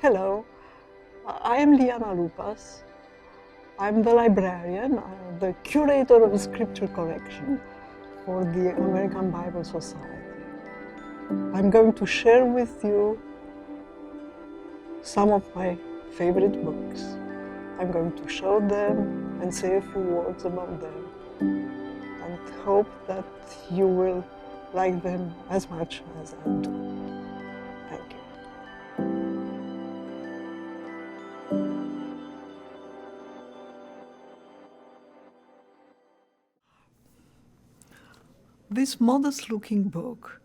Hello, I am Liana Lupas. I'm the librarian, the curator of scripture collection for the American Bible Society. I'm going to share with you some of my favorite books. I'm going to show them and say a few words about them and hope that you will like them as much as I do. Thank you. This modest-looking book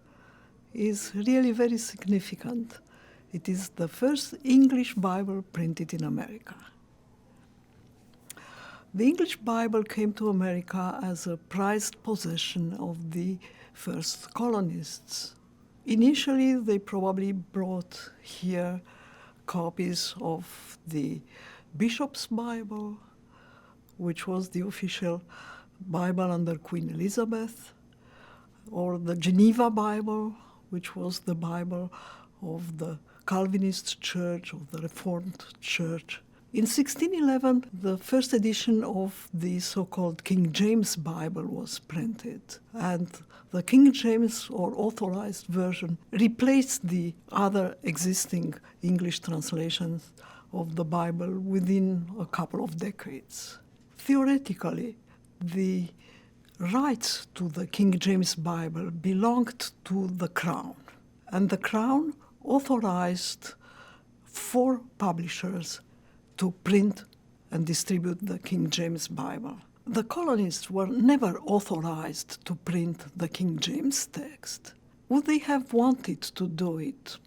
is really very significant. It is the first English Bible printed in America. The English Bible came to America as a prized possession of the first colonists. Initially, they probably brought here copies of the Bishop's Bible, which was the official Bible under Queen Elizabeth, or the Geneva Bible, which was the Bible of the Calvinist Church, of the Reformed Church. In 1611, the first edition of the so-called King James Bible was printed, and the King James, or authorized version, replaced the other existing English translations of the Bible within a couple of decades. Theoretically, the rights to the King James Bible belonged to the Crown, and the Crown authorized 4 publishers to print and distribute the King James Bible. The colonists were never authorized to print the King James text. Would they have wanted to do it?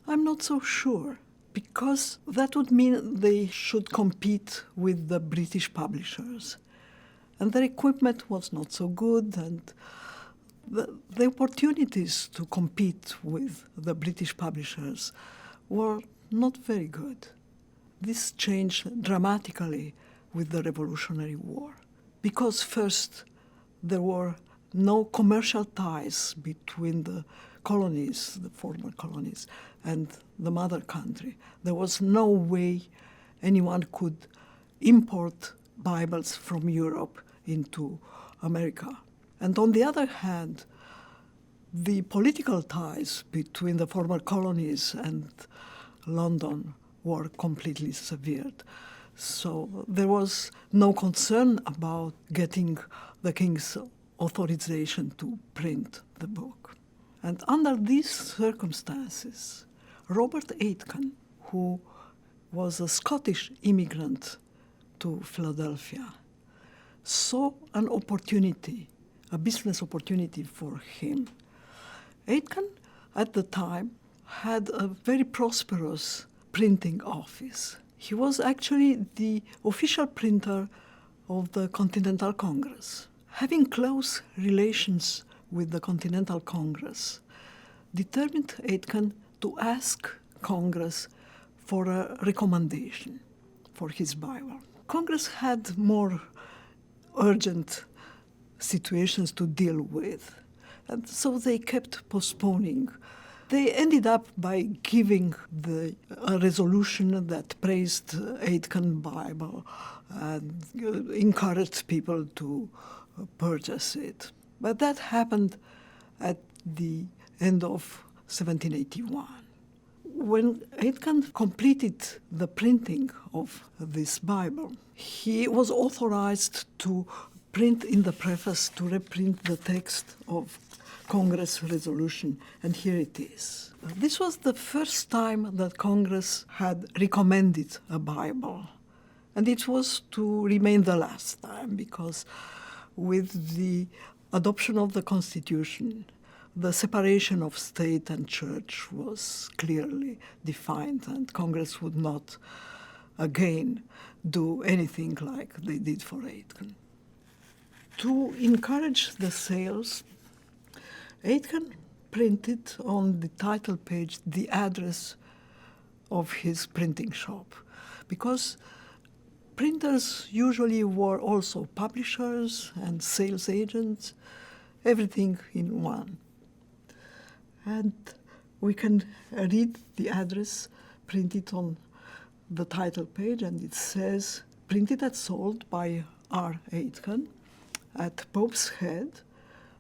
I'm not so sure, because that would mean they should compete with the British publishers. And their equipment was not so good, and the opportunities to compete with the British publishers were not very good. This changed dramatically with the Revolutionary War, because first there were no commercial ties between the colonies, the former colonies, and the mother country. There was no way anyone could import Bibles from Europe into America. And on the other hand, the political ties between the former colonies and London were completely severed. So there was no concern about getting the king's authorization to print the book. And under these circumstances, Robert Aitken, who was a Scottish immigrant to Philadelphia, saw an opportunity, a business opportunity for him. Aitken, at the time, had a very prosperous printing office. He was actually the official printer of the Continental Congress. Having close relations with the Continental Congress determined Aitken to ask Congress for a recommendation for his Bible. Congress had more urgent situations to deal with, and so they kept postponing. They ended up by giving a resolution that praised Aitken Bible and encouraged people to purchase it. But that happened at the end of 1781. When Aitken completed the printing of this Bible, he was authorized to print in the preface, to reprint the text of Congress resolution, and here it is. This was the first time that Congress had recommended a Bible, and it was to remain the last time, because with the adoption of the Constitution, the separation of state and church was clearly defined, and Congress would not again do anything like they did for Aitken. To encourage the sales, Aitken printed on the title page the address of his printing shop, because printers usually were also publishers and sales agents, everything in one. And We can read the address printed on the title page, and it says, printed and sold by R. Aitken at Pope's Head,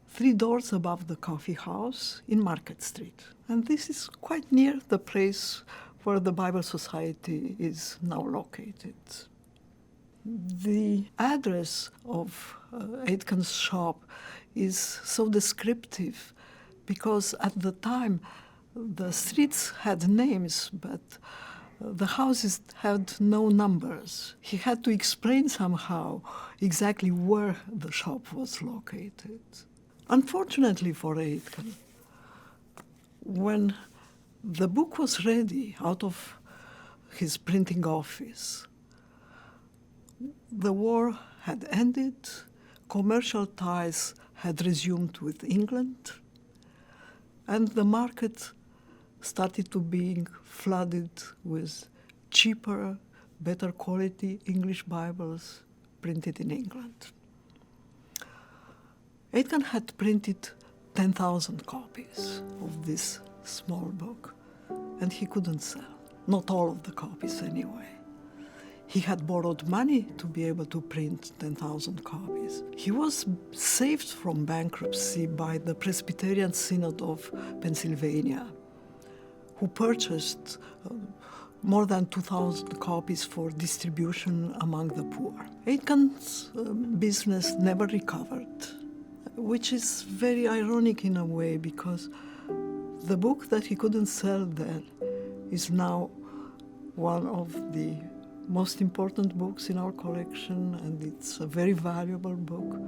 3 doors above the coffee house in Market Street. And this is quite near the place where the Bible Society is now located. The address of Aitken's shop is so descriptive because at the time the streets had names, but the houses had no numbers. He had to explain somehow exactly where the shop was located. Unfortunately for Aitken, when the book was ready out of his printing office, the war had ended, commercial ties had resumed with England, and the market started to being flooded with cheaper, better quality English Bibles printed in England. Aitken had printed 10,000 copies of this small book, and he couldn't sell. Not all of the copies anyway. He had borrowed money to be able to print 10,000 copies. He was saved from bankruptcy by the Presbyterian Synod of Pennsylvania, who purchased more than 2,000 copies for distribution among the poor. Aitken's business never recovered, which is very ironic in a way, because the book that he couldn't sell then is now one of the most important books in our collection, and it's a very valuable book.